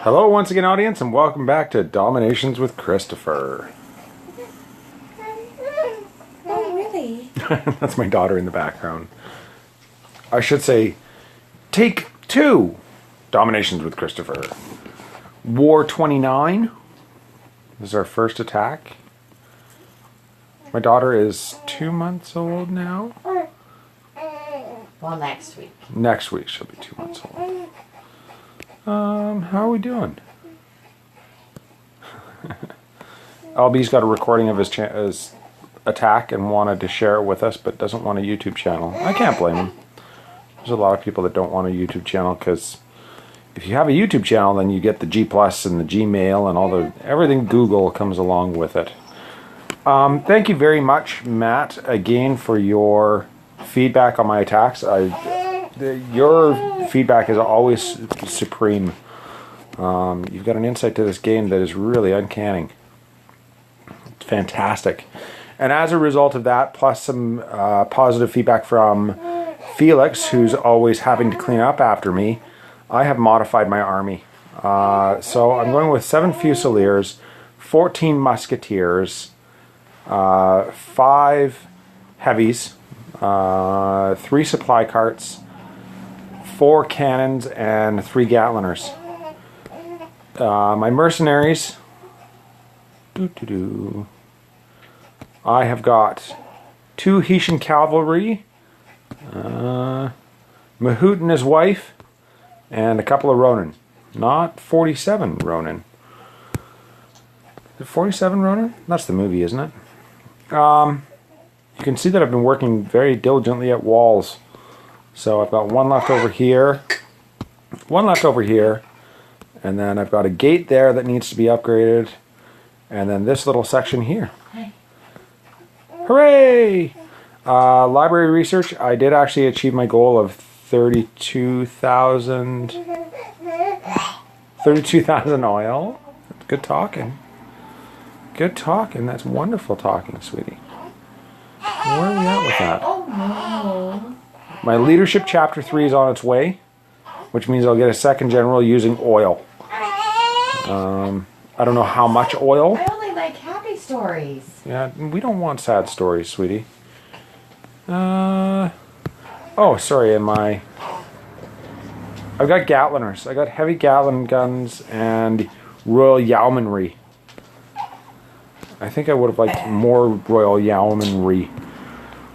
Hello once again, audience, and welcome back to DomiNationS with Christopher. Oh, really? That's my daughter in the background. I should say, take 2, DomiNationS with Christopher. War 29 this is our first attack. My daughter is 2 months old now. Well, next week. Next week she'll be 2 months old. How are we doing? LB's got a recording of his attack and wanted to share it with us, but doesn't want a YouTube channel. I can't blame him. There's a lot of people that don't want a YouTube channel because if you have a YouTube channel, then you get the G Plus and the Gmail and all the everything Google comes along with it. Thank you very much, Matt, again for your feedback on my attacks. Your feedback is always supreme. You've got an insight to this game that is really uncanny. It's fantastic. And as a result of that, plus some positive feedback from Felix, who's always having to clean up after me, I have modified my army. So I'm going with 7 Fusiliers, 14 Musketeers, 5 Heavies, 3 Supply Carts, 4 Cannons, and 3 Gatliners. My Mercenaries, I have got 2 Haitian Cavalry, Mahout and his wife, and a couple of Ronin. Not 47 Ronin. Is it 47 Ronin? That's the movie, isn't it? You can see that I've been working very diligently at walls. So I've got 1 left over here, 1 left over here, and then I've got a gate there that needs to be upgraded, and then this little section here. Hooray! Library research, I did actually achieve my goal of 32,000 oil. Good talking. Good talking. That's wonderful talking, sweetie. Where are we at with that? Oh, no. My leadership chapter 3 is on its way, which means I'll get a 2nd general using oil. I don't know how much oil. I only like happy stories. Yeah, we don't want sad stories, sweetie. Oh, sorry, I've got Gatliners. I got heavy Gatlin guns and Royal Yeomanry. I think I would have liked more Royal Yeomanry.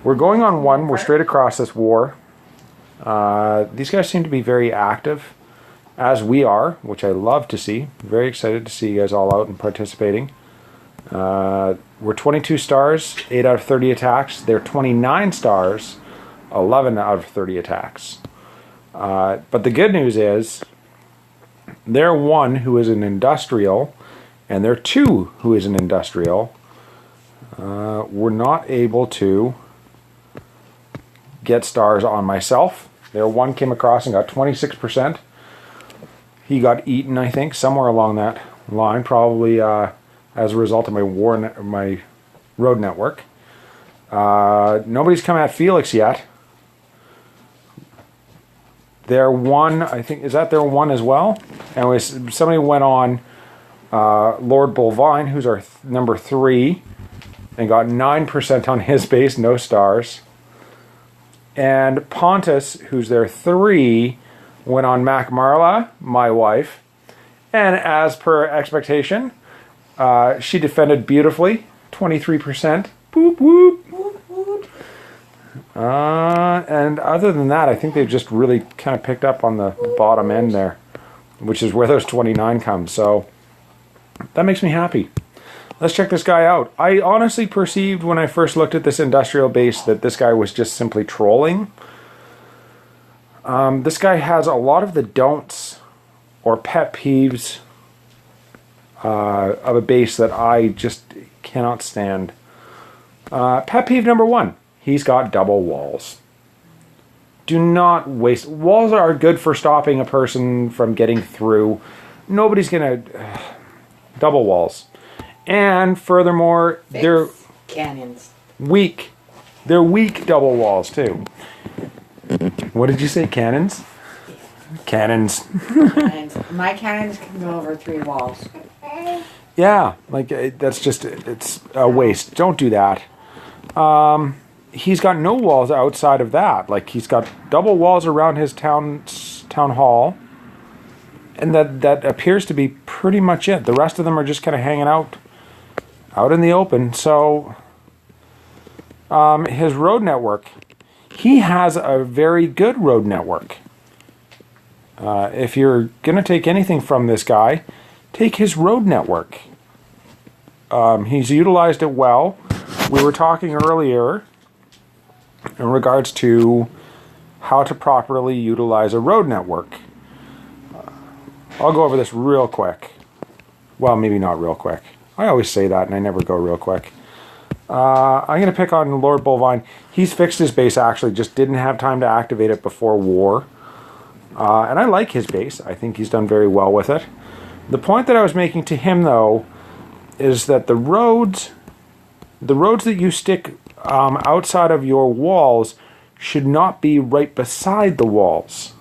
We're going on 1. We're straight across this war. These guys seem to be very active, as we are, which I love to see. Very excited to see you guys all out and participating. We're 22 stars, 8 out of 30 attacks. They're 29 stars, 11 out of 30 attacks. But the good news is, they're 1 who is an industrial, and they're 2 who is an industrial. We're not able to get stars on myself. There 1 came across and got 26%. He got eaten, I think, somewhere along that line, probably as a result of my road network. Nobody's come at Felix yet. Their 1, I think, is that their 1 as well? Anyways, somebody went on Lord Bolvine, who's our number 3, and got 9% on his base, no stars. And Pontus, who's their 3, went on Mac Marla, my wife, and as per expectation, she defended beautifully, 23%. Boop, whoop. Woot, woot. And other than that, I think they've just really kind of picked up on the bottom end there, which is where those 29 come. So that makes me happy. Let's check this guy out. I honestly perceived when I first looked at this industrial base that this guy was just simply trolling. This guy has a lot of the don'ts or pet peeves of a base that I just cannot stand. Pet peeve number 1, he's got double walls. Do not waste. Walls are good for stopping a person from getting through. Nobody's gonna double walls. And furthermore, they're Cannons. weak. They're weak double walls too. What did you say, cannons? Cannons. Cannons. My cannons can go over 3 walls. Yeah, like that's just it's a waste. Don't do that. He's got no walls outside of that. Like he's got double walls around his town hall, and that appears to be pretty much it. The rest of them are just kind of hanging out in the open. So his road network, he has a very good road network. If you're gonna take anything from this guy, take his road network. He's utilized it well. We were talking earlier in regards to how to properly utilize a road network. I'll go over this real quick. Well, maybe not real quick. I always say that and I never go real quick. I'm going to pick on Lord Bolvine. He's fixed his base actually, just didn't have time to activate it before war. And I like his base. I think he's done very well with it. The point that I was making to him, though, is that the roads that you stick outside of your walls should not be right beside the walls.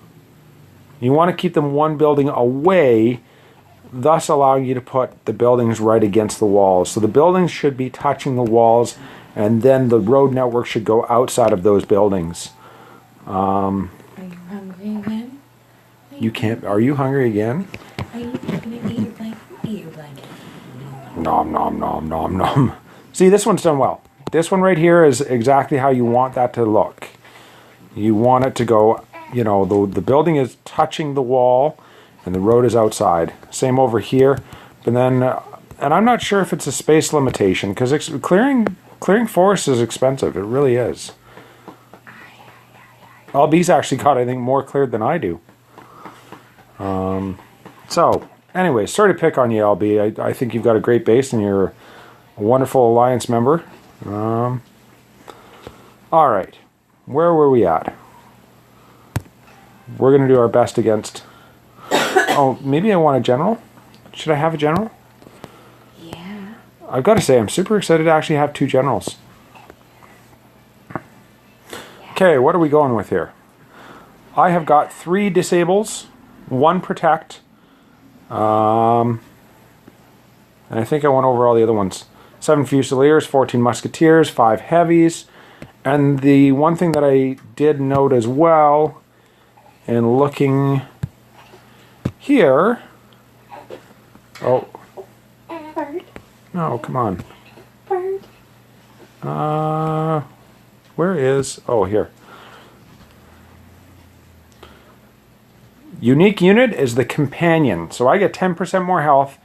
You want to keep them one building away, thus allowing you to put the buildings right against the walls. So the buildings should be touching the walls, and then the road network should go outside of those buildings. Are you hungry again? You can't. Are you hungry again? Are you gonna eat your blanket? Eat your blanket. Nom nom nom nom nom. See, this one's done well. This one right here is exactly how you want that to look. You want it to go, you know, the building is touching the wall and the road is outside. Same over here. But then, and I'm not sure if it's a space limitation because clearing forest is expensive. It really is. LB's actually got, I think, more cleared than I do. So, anyway, sorry to pick on you, LB. I think you've got a great base and you're a wonderful Alliance member. All right. Where were we at? We're going to do our best against... Oh, maybe I want a general? Should I have a general? Yeah. I've got to say, I'm super excited to actually have 2 generals. Okay, what are we going with here? I have got 3 disables, 1 protect, and I think I went over all the other ones. 7 Fusiliers, 14 Musketeers, 5 Heavies, and the one thing that I did note as well, in looking here... Oh. Bird. No, come on. Bird. Where is... Oh, here. Unique unit is the companion. So I get 10% more health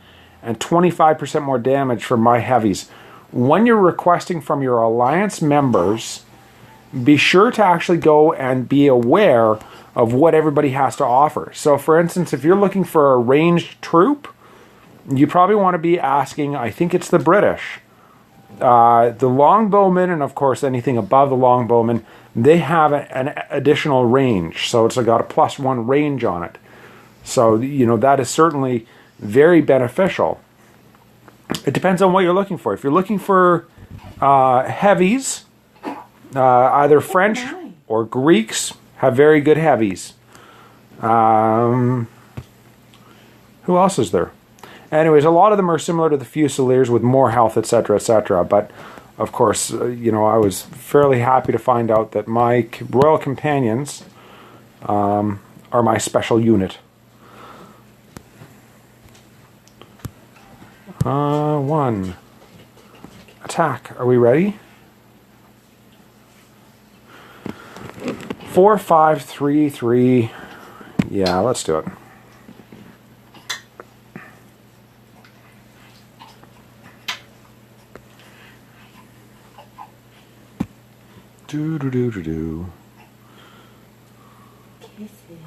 and 25% more damage for my heavies. When you're requesting from your Alliance members, be sure to actually go and be aware of what everybody has to offer. So for instance, if you're looking for a ranged troop, you probably want to be asking, I think it's the British. The longbowmen, and of course anything above the longbowmen, they have an additional range. So it's got a +1 range on it. So, you know, that is certainly very beneficial. It depends on what you're looking for. If you're looking for heavies, either French or Greeks have very good heavies. Who else is there? Anyways, a lot of them are similar to the Fusiliers with more health, etc., etc. But, of course, you know, I was fairly happy to find out that my Royal Companions are my special unit. 1. Attack. Are we ready? 4, 5, 3, 3. Yeah, let's do it. Do do do do do. Kisses.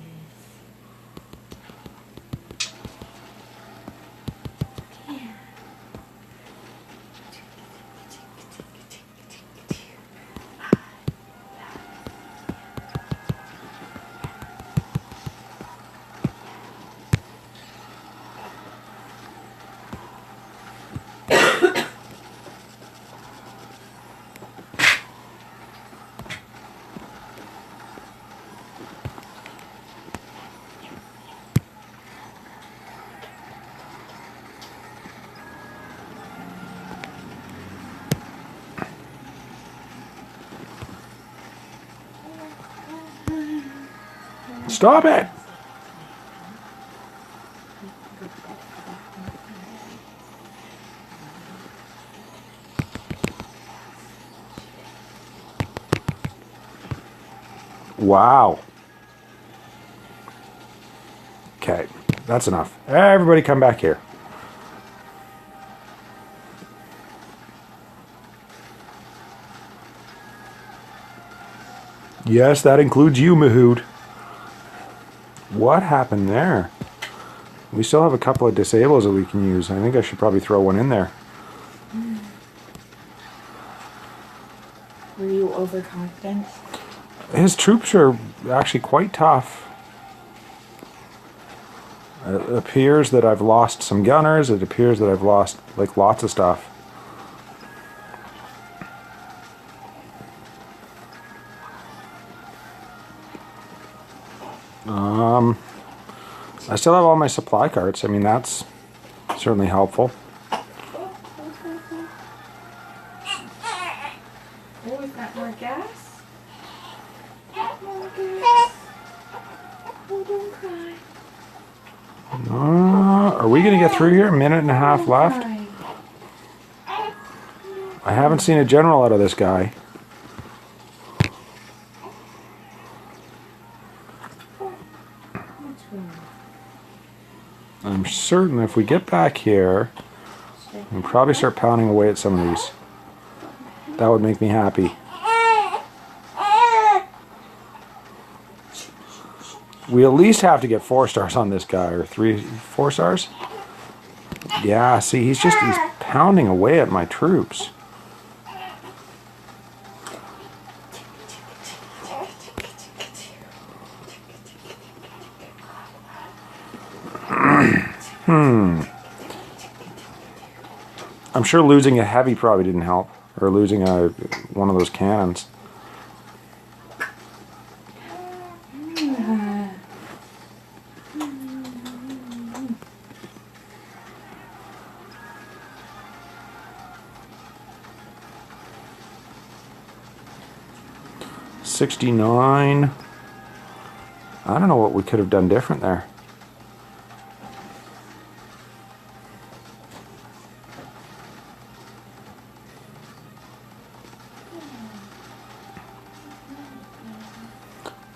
Stop it! Wow. Okay, that's enough. Everybody come back here. Yes, that includes you, Mahood. What happened there? We still have a couple of disables that we can use. I think I should probably throw one in there. Were you overconfident? His troops are actually quite tough. It appears that I've lost some gunners. It appears that I've lost like lots of stuff. I still have all my supply carts. I mean, that's certainly helpful. Oh, is that more gas? More gas. Oh, don't cry. Are we going to get through here? A minute and a half left. I haven't seen a general out of this guy. I'm certain if we get back here, we'll probably start pounding away at some of these. That would make me happy. We at least have to get 4 stars on this guy, or 4 stars? Yeah, see, he's pounding away at my troops. I'm sure losing a heavy probably didn't help, or losing one of those cannons. $69. I don't know what we could have done different there.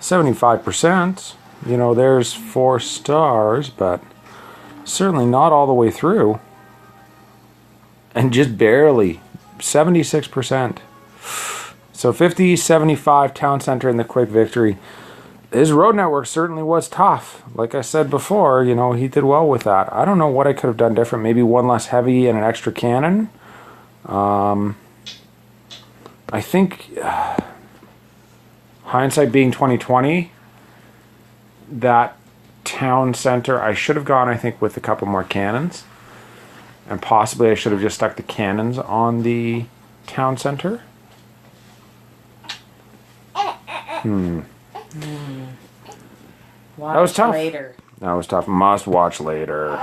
%. You know, there's 4 stars, but certainly not all the way through. And just barely. 76%. So 50, 75, town center, and the quick victory. His road network certainly was tough. Like I said before, you know, he did well with that. I don't know what I could have done different. Maybe 1 less heavy and an extra cannon. I think... hindsight being 2020, that town center, I should have gone, I think, with a couple more cannons. And possibly I should have just stuck the cannons on the town center. Watch That was tough. later. That was tough. Must watch later.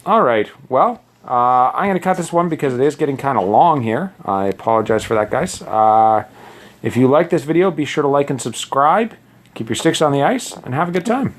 All right. Well, I'm going to cut this one because it is getting kind of long here. I apologize for that, guys. If you like this video, be sure to like and subscribe. Keep your sticks on the ice and have a good time.